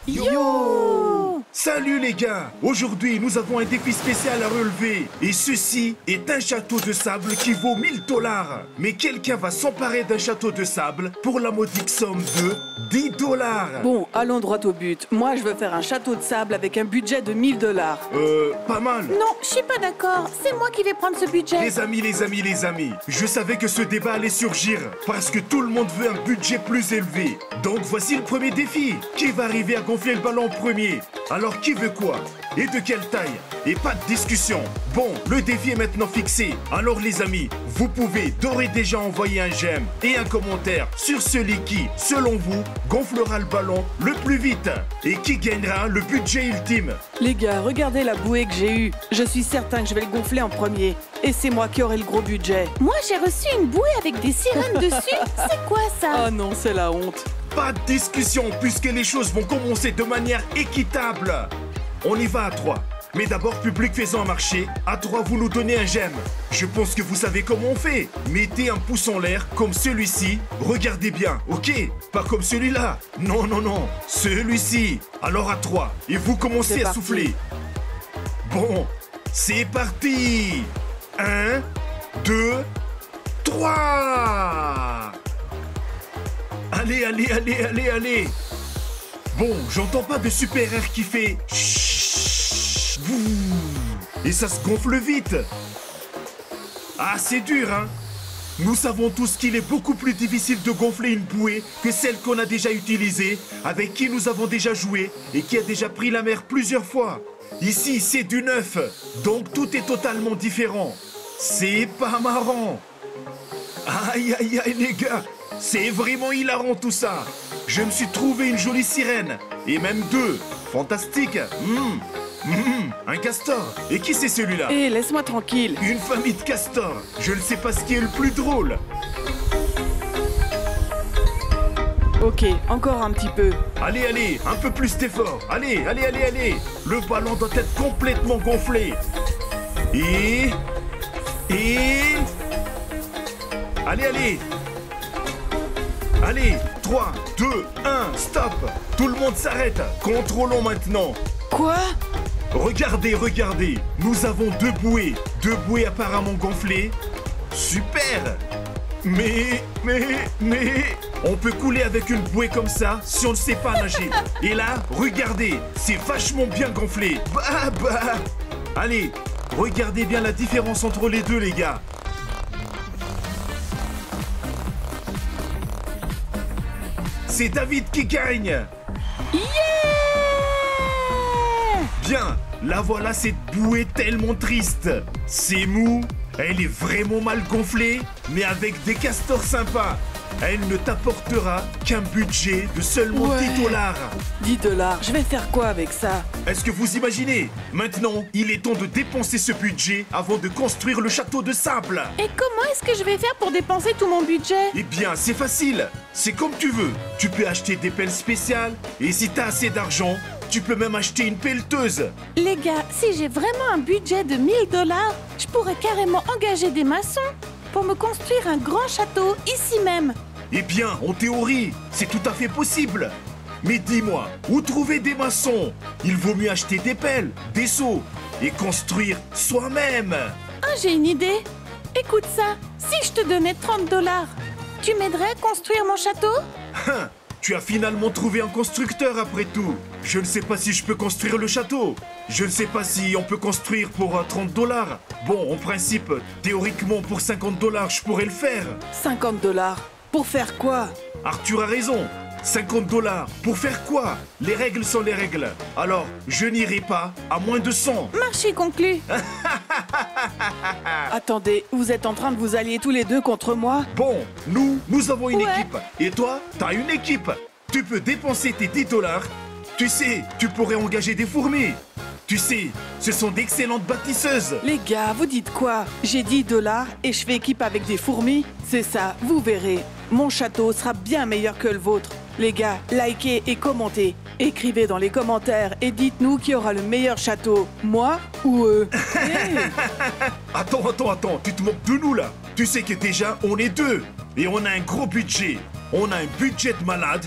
Yo! Salut les gars! Aujourd'hui, nous avons un défi spécial à relever. Et ceci est un château de sable qui vaut 1000 $. Mais quelqu'un va s'emparer d'un château de sable pour la modique somme de 10 $. Bon, allons droit au but. Moi, je veux faire un château de sable avec un budget de 1000 $. Pas mal. Non, je suis pas d'accord. C'est moi qui vais prendre ce budget. Les amis, je savais que ce débat allait surgir parce que tout le monde veut un budget plus élevé. Donc voici le premier défi. Qui va arriver à gonfler le ballon en premier? Alors qui veut quoi? Et de quelle taille? Et pas de discussion. Bon, le défi est maintenant fixé. Alors les amis, vous pouvez d'ores et déjà envoyer un j'aime et un commentaire sur celui qui, selon vous, gonflera le ballon le plus vite. Et qui gagnera le budget ultime. Les gars, regardez la bouée que j'ai eue. Je suis certain que je vais le gonfler en premier. Et c'est moi qui aurai le gros budget. Moi, j'ai reçu une bouée avec des sirènes dessus. C'est quoi ça? Oh non, c'est la honte. Pas de discussion puisque les choses vont commencer de manière équitable. On y va à 3. Mais d'abord, public faisant un marché, à 3, vous nous donnez un j'aime. Je pense que vous savez comment on fait. Mettez un pouce en l'air comme celui-ci. Regardez bien, ok? Pas comme celui-là. Non, celui-ci. Alors à 3. Et vous commencez à souffler. Bon, c'est parti. 1, 2, 3. Allez. Bon, j'entends pas de super air qui fait chut, et ça se gonfle vite. Ah, c'est dur, hein? Nous savons tous qu'il est beaucoup plus difficile de gonfler une bouée que celle qu'on a déjà utilisée, avec qui nous avons déjà joué et qui a déjà pris la mer plusieurs fois. Ici, c'est du neuf, donc tout est totalement différent. C'est pas marrant. Aïe, les gars. C'est vraiment hilarant tout ça. Je me suis trouvé une jolie sirène. Et même 2. Fantastique. Un castor. Et qui c'est celui-là? Hé, laisse-moi tranquille. Une famille de castors. Je ne sais pas ce qui est le plus drôle. Ok, encore un petit peu. Allez, un peu plus d'effort. Allez. Le ballon doit être complètement gonflé. Et... Allez, 3, 2, 1, stop. Tout le monde s'arrête. Contrôlons maintenant. Quoi? Regardez. Nous avons 2 bouées. 2 bouées apparemment gonflées. Super. Mais... On peut couler avec une bouée comme ça si on ne sait pas nager. Et là, regardez. C'est vachement bien gonflé. Bah. Allez, regardez bien la différence entre les deux, les gars. C'est David qui gagne. Yeah! Bien, la voilà cette bouée tellement triste. C'est mou, elle est vraiment mal gonflée, mais avec des castors sympas. Elle ne t'apportera qu'un budget de seulement 10 $. 10 $, je vais faire quoi avec ça? Est-ce que vous imaginez? Maintenant, il est temps de dépenser ce budget avant de construire le château de sable. Et comment est-ce que je vais faire pour dépenser tout mon budget? Eh bien, c'est facile. C'est comme tu veux. Tu peux acheter des pelles spéciales et si t'as assez d'argent, tu peux même acheter une pelleteuse. Les gars, si j'ai vraiment un budget de 1000 $, je pourrais carrément engager des maçons pour me construire un grand château ici même. Eh bien, en théorie, c'est tout à fait possible. Mais dis-moi, où trouver des maçons? Il vaut mieux acheter des pelles, des seaux et construire soi-même. Ah, j'ai une idée. Écoute ça, si je te donnais 30 $, tu m'aiderais à construire mon château? Tu as finalement trouvé un constructeur après tout. Je ne sais pas si je peux construire le château. Je ne sais pas si on peut construire pour 30 $. Bon, en principe, théoriquement pour 50 $, je pourrais le faire. 50 $. Pour faire quoi? Arthur a raison. 50 $. Pour faire quoi? Les règles sont les règles. Alors, je n'irai pas à moins de 100. Marché conclu. Attendez, vous êtes en train de vous allier tous les deux contre moi? Bon, nous avons une Ouais. équipe. Et toi, t'as une équipe. Tu peux dépenser tes 10 $. Tu sais, tu pourrais engager des fourmis. Tu sais, ce sont d'excellentes bâtisseuses. Les gars, vous dites quoi? J'ai 10 $ et je fais équipe avec des fourmis? C'est ça, vous verrez. Mon château sera bien meilleur que le vôtre. Les gars, likez et commentez. Écrivez dans les commentaires et dites-nous qui aura le meilleur château. Moi ou eux? Hey. Attends, tu te moques de nous là. Tu sais que déjà, on est 2. Et on a un gros budget. On a un budget de malade.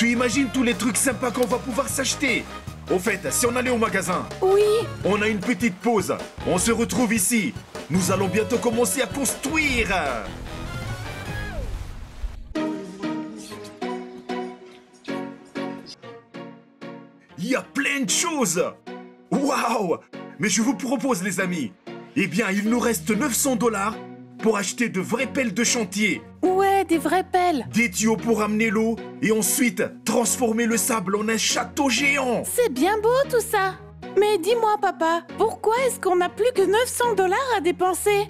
Tu imagines tous les trucs sympas qu'on va pouvoir s'acheter? Au fait, si on allait au magasin, Oui. on a une petite pause. On se retrouve ici. Nous allons bientôt commencer à construire. Il y a plein de choses. Waouh! Mais je vous propose, les amis. Eh bien, il nous reste 900 $ pour acheter de vraies pelles de chantier. Ouais, des vraies pelles. Des tuyaux pour amener l'eau et ensuite transformer le sable en un château géant. C'est bien beau tout ça. Mais dis-moi, papa, pourquoi est-ce qu'on n'a plus que 900 $ à dépenser?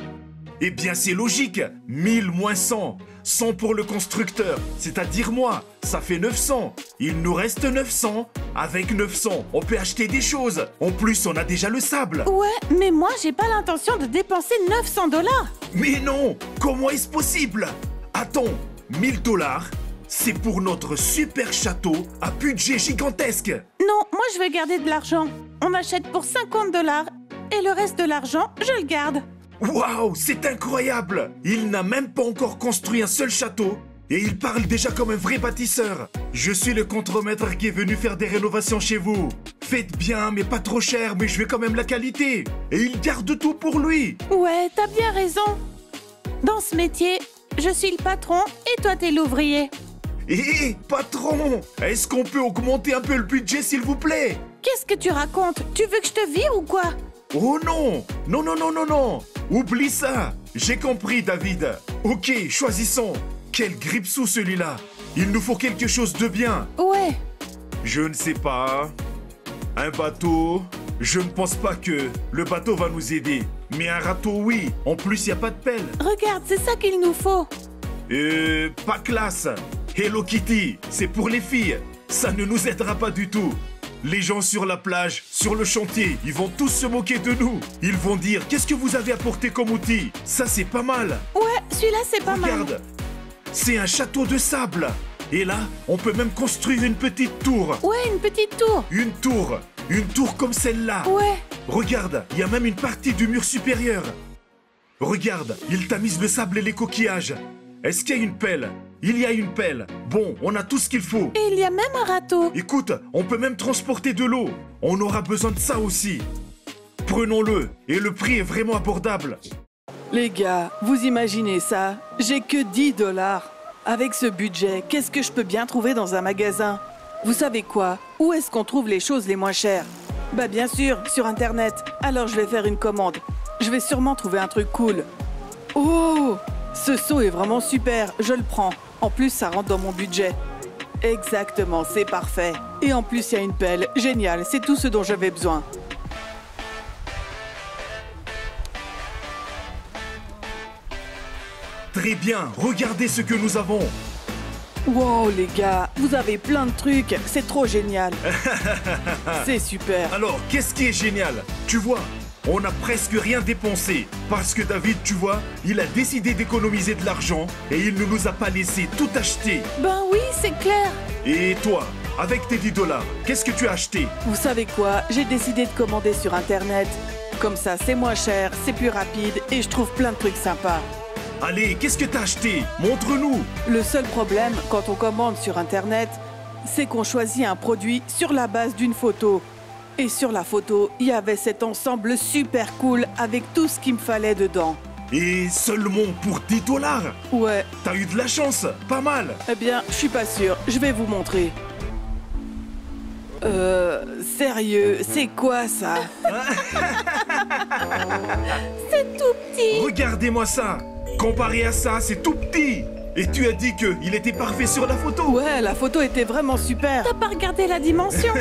Eh bien, c'est logique. 1000 moins 100. 100 pour le constructeur, c'est-à-dire moi. Ça fait 900. Il nous reste 900. Avec 900, on peut acheter des choses. En plus, on a déjà le sable. Ouais, mais moi, j'ai pas l'intention de dépenser 900 $. Mais non! Comment est-ce possible? Attends, 1000 $, c'est pour notre super château à budget gigantesque. Non, moi, je vais garder de l'argent. On achète pour 50 $ et le reste de l'argent, je le garde. Waouh, c'est incroyable! Il n'a même pas encore construit un seul château et il parle déjà comme un vrai bâtisseur. Je suis le contremaître qui est venu faire des rénovations chez vous. Faites bien, mais pas trop cher, mais je veux quand même la qualité. Et il garde tout pour lui. Ouais, t'as bien raison. Dans ce métier, je suis le patron et toi, t'es l'ouvrier. Hé, patron, est-ce qu'on peut augmenter un peu le budget, s'il vous plaît? Qu'est-ce que tu racontes? Tu veux que je te vire ou quoi? Oh non! Non, non, non, non, non! Oublie ça! J'ai compris, David. Ok, choisissons. Quel grippe-sous celui-là! Il nous faut quelque chose de bien. Ouais. Je ne sais pas. Un bateau? Je ne pense pas que le bateau va nous aider. Mais un râteau, oui. En plus, il n'y a pas de pelle. Regarde, c'est ça qu'il nous faut. Pas classe. Hello Kitty, c'est pour les filles. Ça ne nous aidera pas du tout. Les gens sur la plage, sur le chantier, ils vont tous se moquer de nous. Ils vont dire, qu'est-ce que vous avez apporté comme outil? Ça, c'est pas mal. Ouais, celui-là, c'est pas mal. Regarde, c'est un château de sable. Et là, on peut même construire une petite tour. Ouais, une petite tour. Une tour comme celle-là. Ouais. Regarde, il y a même une partie du mur supérieur. Regarde, il tamise le sable et les coquillages. Est-ce qu'il y a une pelle? Il y a une pelle. Bon, on a tout ce qu'il faut. Et il y a même un râteau. Écoute, on peut même transporter de l'eau. On aura besoin de ça aussi. Prenons-le. Et le prix est vraiment abordable. Les gars, vous imaginez ça? J'ai que 10 $. Avec ce budget, qu'est-ce que je peux bien trouver dans un magasin? Vous savez quoi? Où est-ce qu'on trouve les choses les moins chères? Bah bien sûr, sur Internet. Alors je vais faire une commande. Je vais sûrement trouver un truc cool. Oh! Ce seau est vraiment super, je le prends. En plus, ça rentre dans mon budget. Exactement, c'est parfait. Et en plus, il y a une pelle. Génial, c'est tout ce dont j'avais besoin. Très bien, regardez ce que nous avons. Wow, les gars, vous avez plein de trucs. C'est trop génial. C'est super. Alors, qu'est-ce qui est génial? Tu vois, on n'a presque rien dépensé. Parce que David, tu vois, il a décidé d'économiser de l'argent et il ne nous a pas laissé tout acheter. Ben oui, c'est clair. Et toi, avec tes 10 $, qu'est-ce que tu as acheté? Vous savez quoi? J'ai décidé de commander sur Internet. Comme ça, c'est moins cher, c'est plus rapide et je trouve plein de trucs sympas. Allez, qu'est-ce que t'as acheté? Montre-nous. Le seul problème, quand on commande sur Internet, c'est qu'on choisit un produit sur la base d'une photo. Et sur la photo, il y avait cet ensemble super cool avec tout ce qu'il me fallait dedans. Et seulement pour 10 $? Ouais, T'as eu de la chance, pas mal. eh bien, je suis pas sûre. Je vais vous montrer. Sérieux, c'est quoi ça? C'est tout petit. Regardez-moi ça. Comparé à ça, c'est tout petit. Et tu as dit qu'il était parfait sur la photo. Ouais, la photo était vraiment super. T'as pas regardé la dimension?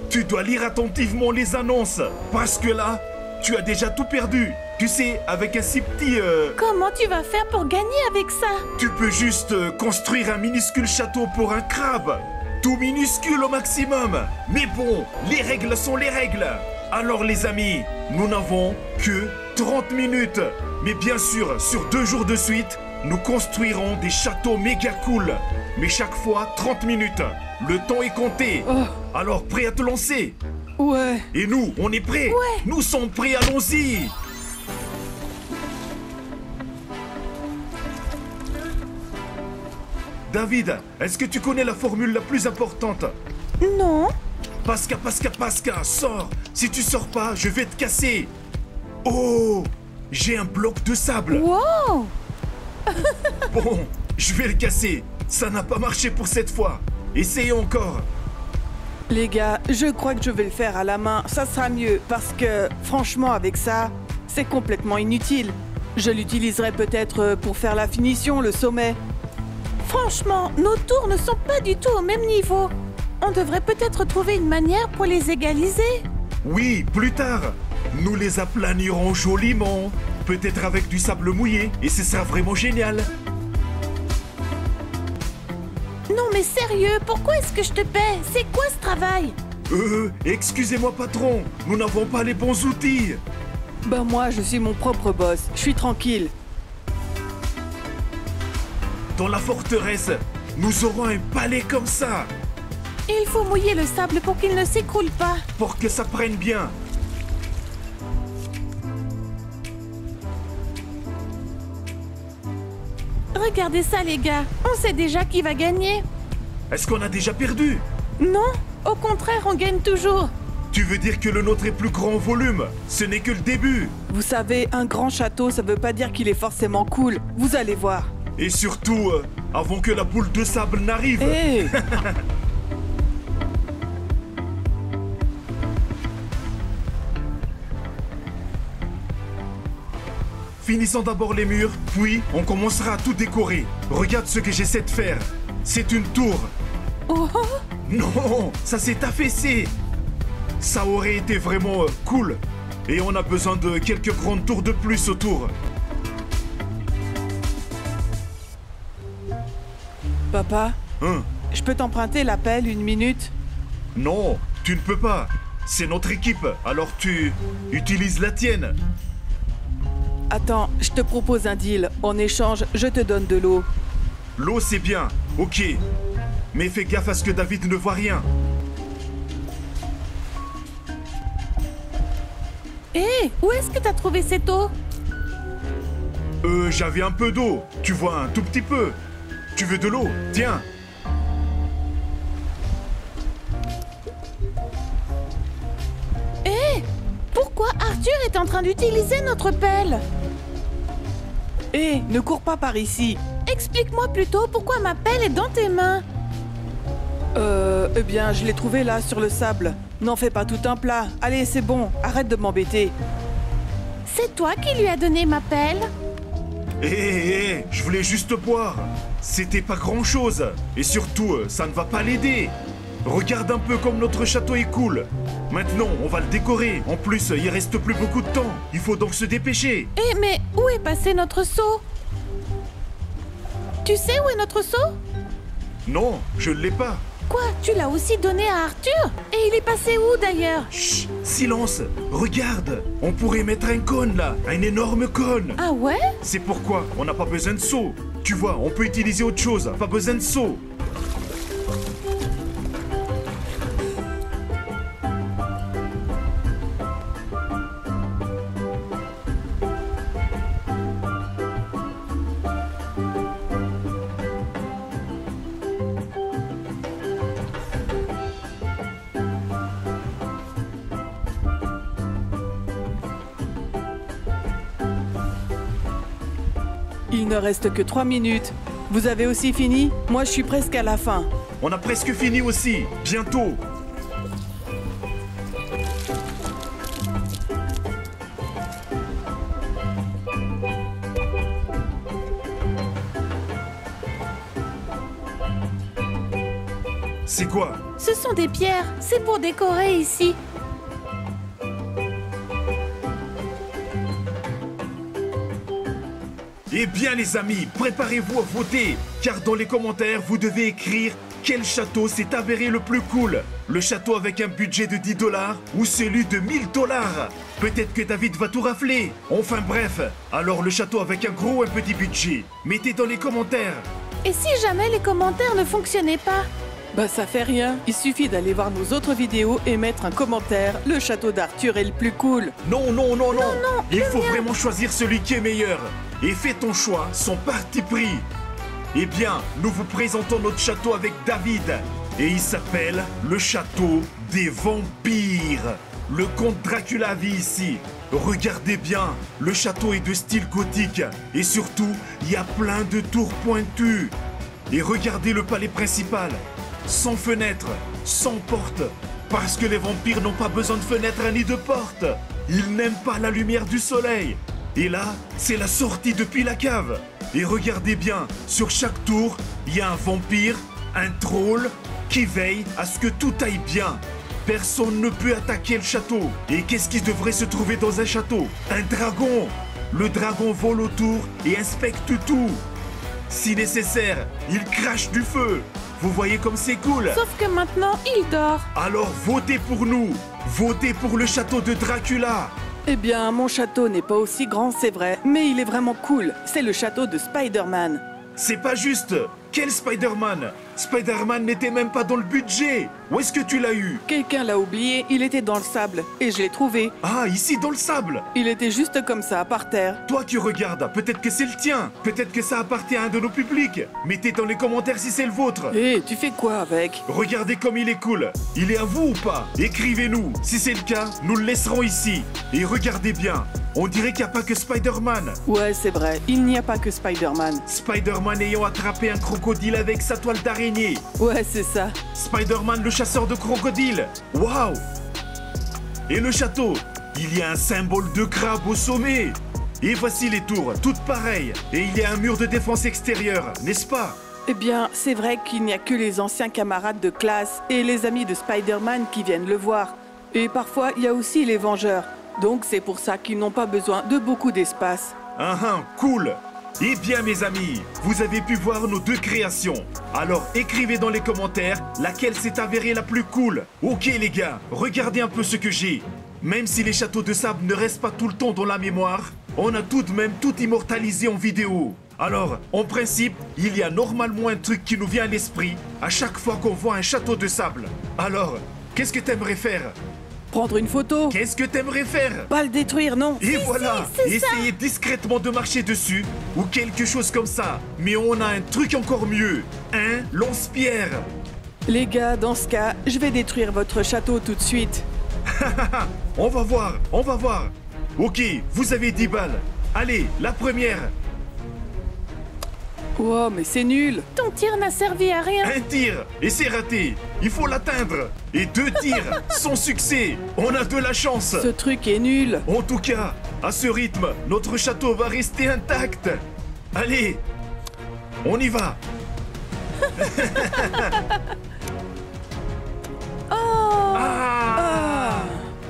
Tu dois lire attentivement les annonces. Parce que là, tu as déjà tout perdu. Tu sais, avec un si petit... Comment tu vas faire pour gagner avec ça? Tu peux juste construire un minuscule château pour un crabe. Tout minuscule au maximum. Mais bon, les règles sont les règles. Alors les amis, nous n'avons que 30 minutes. Mais bien sûr, sur 2 jours de suite, nous construirons des châteaux méga cool. Mais chaque fois, 30 minutes. Le temps est compté. Oh. Alors, prêt à te lancer? Ouais. Et nous, on est prêts? Ouais. Nous sommes prêts, allons-y. David, est-ce que tu connais la formule la plus importante? Non. Pasca, sors! Si tu sors pas, je vais te casser! Oh! J'ai un bloc de sable! Wow. Bon, je vais le casser. Ça n'a pas marché pour cette fois. Essayons encore. Les gars, je crois que je vais le faire à la main. Ça sera mieux parce que, franchement, avec ça, c'est complètement inutile. Je l'utiliserai peut-être pour faire la finition, le sommet. Franchement, nos tours ne sont pas du tout au même niveau. On devrait peut-être trouver une manière pour les égaliser. Oui, plus tard. Nous les aplanirons joliment. Peut-être avec du sable mouillé. Et ce sera vraiment génial. Non mais sérieux, pourquoi est-ce que je te paie? C'est quoi ce travail? Excusez-moi patron. Nous n'avons pas les bons outils. Ben moi, je suis mon propre boss. Je suis tranquille. Dans la forteresse, nous aurons un palais comme ça. Il faut mouiller le sable pour qu'il ne s'écroule pas. Pour que ça prenne bien. Regardez ça les gars, on sait déjà qui va gagner. Est-ce qu'on a déjà perdu? Non, au contraire, on gagne toujours. Tu veux dire que le nôtre est plus grand en volume? Ce n'est que le début. Vous savez, un grand château, ça veut pas dire qu'il est forcément cool. Vous allez voir. Et surtout, avant que la boule de sable n'arrive. Hé! Finissons d'abord les murs, puis on commencera à tout décorer. Regarde ce que j'essaie de faire. C'est une tour. Oh, Non, ça s'est affaissé. Ça aurait été vraiment cool. Et on a besoin de quelques grandes tours de plus autour. Papa, Hein? je peux t'emprunter la pelle 1 minute? Non, tu ne peux pas. C'est notre équipe, alors tu utilises la tienne. Attends, je te propose un deal. En échange, je te donne de l'eau. L'eau, c'est bien, ok. Mais fais gaffe à ce que David ne voit rien. hé, où est-ce que t'as trouvé cette eau? J'avais un peu d'eau. Tu vois, un tout petit peu. Tu veux de l'eau? Tiens. Hé, pourquoi Arthur est en train d'utiliser notre pelle? Hé, ne cours pas par ici. Explique-moi plutôt pourquoi ma pelle est dans tes mains. Eh bien, je l'ai trouvée là, sur le sable. N'en fais pas tout un plat. Allez, c'est bon, arrête de m'embêter. C'est toi qui lui as donné ma pelle? Hé, je voulais juste boire. C'était pas grand-chose. Et surtout, ça ne va pas l'aider. Regarde un peu comme notre château est cool. Maintenant, on va le décorer. En plus, il reste plus beaucoup de temps. Il faut donc se dépêcher. Eh, mais où est passé notre seau? Tu sais où est notre seau? Non, je ne l'ai pas. Quoi? Tu l'as aussi donné à Arthur? Et il est passé où d'ailleurs? Chut, silence. Regarde, on pourrait mettre un cône là. Un énorme cône. Ah ouais? C'est pourquoi on n'a pas besoin de seau. Tu vois, on peut utiliser autre chose. Pas besoin de seau. Il ne reste que 3 minutes. Vous avez aussi fini? Moi, je suis presque à la fin. On a presque fini aussi. Bientôt. C'est quoi? Ce sont des pierres, c'est pour décorer ici. Eh bien les amis, préparez-vous à voter, car dans les commentaires, vous devez écrire quel château s'est avéré le plus cool. Le château avec un budget de 10 $ ou celui de 1000 $. Peut-être que David va tout rafler. Enfin bref, alors le château avec un gros ou un petit budget. Mettez dans les commentaires. Et si jamais les commentaires ne fonctionnaient pas? Bah ça fait rien, il suffit d'aller voir nos autres vidéos et mettre un commentaire. Le château d'Arthur est le plus cool. Non, non, non, non, Il faut mien. vraiment choisir celui qui est meilleur. Et fais ton choix, son parti pris. Eh bien, nous vous présentons notre château avec David. Et il s'appelle le château des vampires. Le comte Dracula vit ici. Regardez bien, le château est de style gothique. Et surtout, il y a plein de tours pointues. Et regardez le palais principal. Sans fenêtres, sans porte. Parce que les vampires n'ont pas besoin de fenêtres ni de portes. Ils n'aiment pas la lumière du soleil. Et là, c'est la sortie depuis la cave. Et regardez bien, sur chaque tour, il y a un vampire, un troll, qui veille à ce que tout aille bien. Personne ne peut attaquer le château. Et qu'est-ce qui devrait se trouver dans un château? Un dragon. Le dragon vole autour et inspecte tout. Si nécessaire, il crache du feu. Vous voyez comme c'est cool? Sauf que maintenant, il dort. Alors votez pour nous. Votez pour le château de Dracula. Eh bien, mon château n'est pas aussi grand, c'est vrai, mais il est vraiment cool. C'est le château de Spider-Man. C'est pas juste. Quel Spider-Man? Spider-Man n'était même pas dans le budget. Où est-ce que tu l'as eu? Quelqu'un l'a oublié, il était dans le sable, et je l'ai trouvé. Ah, ici dans le sable. Il était juste comme ça, par terre. Toi qui regardes, peut-être que c'est le tien. Peut-être que ça appartient à un de nos publics. Mettez dans les commentaires si c'est le vôtre. Hé, tu fais quoi avec? Regardez comme il est cool. Il est à vous ou pas? Écrivez-nous. Si c'est le cas, nous le laisserons ici. Et regardez bien. On dirait qu'il n'y a pas que Spider-Man. Ouais, c'est vrai, il n'y a pas que Spider-Man. Spider-Man ayant attrapé un crocodile avec sa toile d'araignée. Ouais, c'est ça. Spider-Man le chasseur de crocodiles. Waouh! Et le château, il y a un symbole de crabe au sommet. Et voici les tours, toutes pareilles. Et il y a un mur de défense extérieure, n'est-ce pas? Eh bien, c'est vrai qu'il n'y a que les anciens camarades de classe et les amis de Spider-Man qui viennent le voir. Et parfois, il y a aussi les Vengeurs. Donc c'est pour ça qu'ils n'ont pas besoin de beaucoup d'espace. Cool. Eh bien mes amis, vous avez pu voir nos deux créations. Alors écrivez dans les commentaires laquelle s'est avérée la plus cool. Ok les gars, regardez un peu ce que j'ai. Même si les châteaux de sable ne restent pas tout le temps dans la mémoire, on a tout de même tout immortalisé en vidéo. Alors, en principe, il y a normalement un truc qui nous vient à l'esprit à chaque fois qu'on voit un château de sable. Alors, qu'est-ce que t'aimerais faire? Prendre une photo? Qu'est-ce que t'aimerais faire? Pas le détruire, non? Et voilà, essayez discrètement de marcher dessus ou quelque chose comme ça. Mais on a un truc encore mieux, un lance-pierre. Les gars, dans ce cas, je vais détruire votre château tout de suite. On va voir. Ok, vous avez 10 balles. Allez, la première. Oh, mais c'est nul. Ton tir n'a servi à rien. Un tir, et c'est raté. Il faut l'atteindre. Et 2 tirs, sans succès. On a de la chance. Ce truc est nul. En tout cas, à ce rythme, notre château va rester intact. Allez, on y va.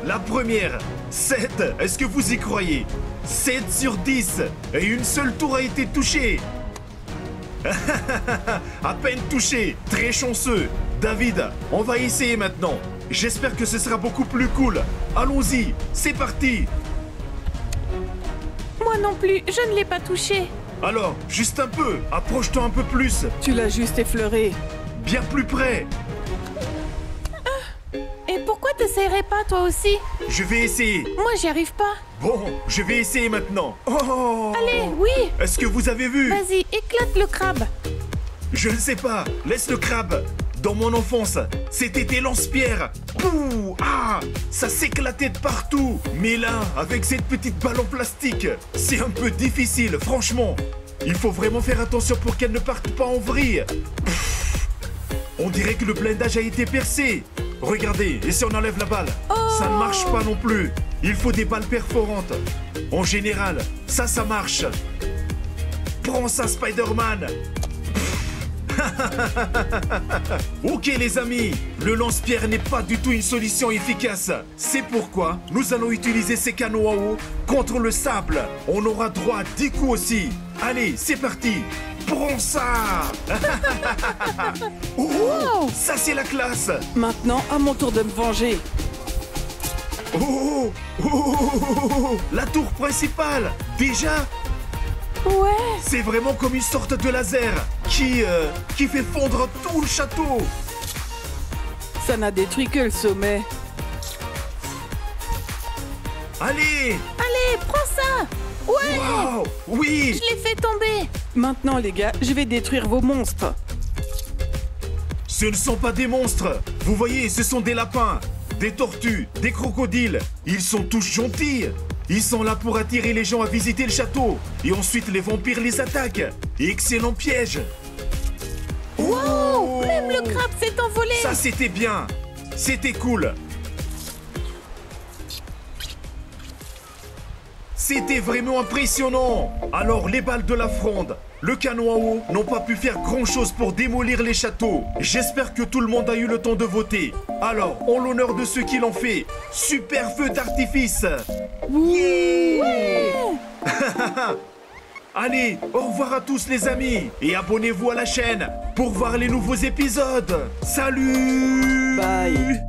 La première, 7. Est-ce que vous y croyez? 7 sur 10. Et une seule tour a été touchée. À peine touché, très chanceux. David, on va essayer maintenant. J'espère que ce sera beaucoup plus cool. Allons-y, c'est parti. Moi non plus, je ne l'ai pas touché. Alors, juste un peu, approche-toi un peu plus. Tu l'as juste effleuré. Bien plus près. Et pourquoi t'essayerais pas toi aussi? Je vais essayer. Moi j'y arrive pas. Bon, je vais essayer maintenant. Oh! Allez, oui. Est-ce que vous avez vu? Vas-y, éclate le crabe. Je ne sais pas, laisse le crabe. Dans mon enfance, c'était des lance-pierres. Pouh! Ah! Ça s'éclatait de partout. Mais là, avec cette petite balle en plastique, c'est un peu difficile, franchement. Il faut vraiment faire attention pour qu'elle ne parte pas en vrille. On dirait que le blindage a été percé. Regardez, et si on enlève la balle? Ça ne marche pas non plus. Il faut des balles perforantes. En général, ça marche. Prends ça, Spider-Man. Ok les amis, le lance-pierre n'est pas du tout une solution efficace. C'est pourquoi nous allons utiliser ces canons à eau contre le sable. On aura droit à 10 coups aussi. Allez, c'est parti. Prends ça. Oh, ça c'est la classe. Maintenant, à mon tour de me venger. La tour principale. Déjà? Ouais. C'est vraiment comme une sorte de laser qui fait fondre tout le château. Ça n'a détruit que le sommet. Allez! Allez, prends ça. Ouais. Wow! Oui! Je l'ai fait tomber. Maintenant, les gars, je vais détruire vos monstres. Ce ne sont pas des monstres. Vous voyez, ce sont des lapins, des tortues, des crocodiles. Ils sont tous gentils. Ils sont là pour attirer les gens à visiter le château. Et ensuite, les vampires les attaquent. Excellent piège. Wow! Même le crabe s'est envolé! Ça, c'était bien. C'était cool. C'était vraiment impressionnant. Alors, les balles de la fronde, le canon à eau n'ont pas pu faire grand-chose pour démolir les châteaux. J'espère que tout le monde a eu le temps de voter. Alors, en l'honneur de ceux qui l'ont fait, super feu d'artifice. Yeah! Allez, au revoir à tous les amis. Et abonnez-vous à la chaîne pour voir les nouveaux épisodes. Salut! Bye.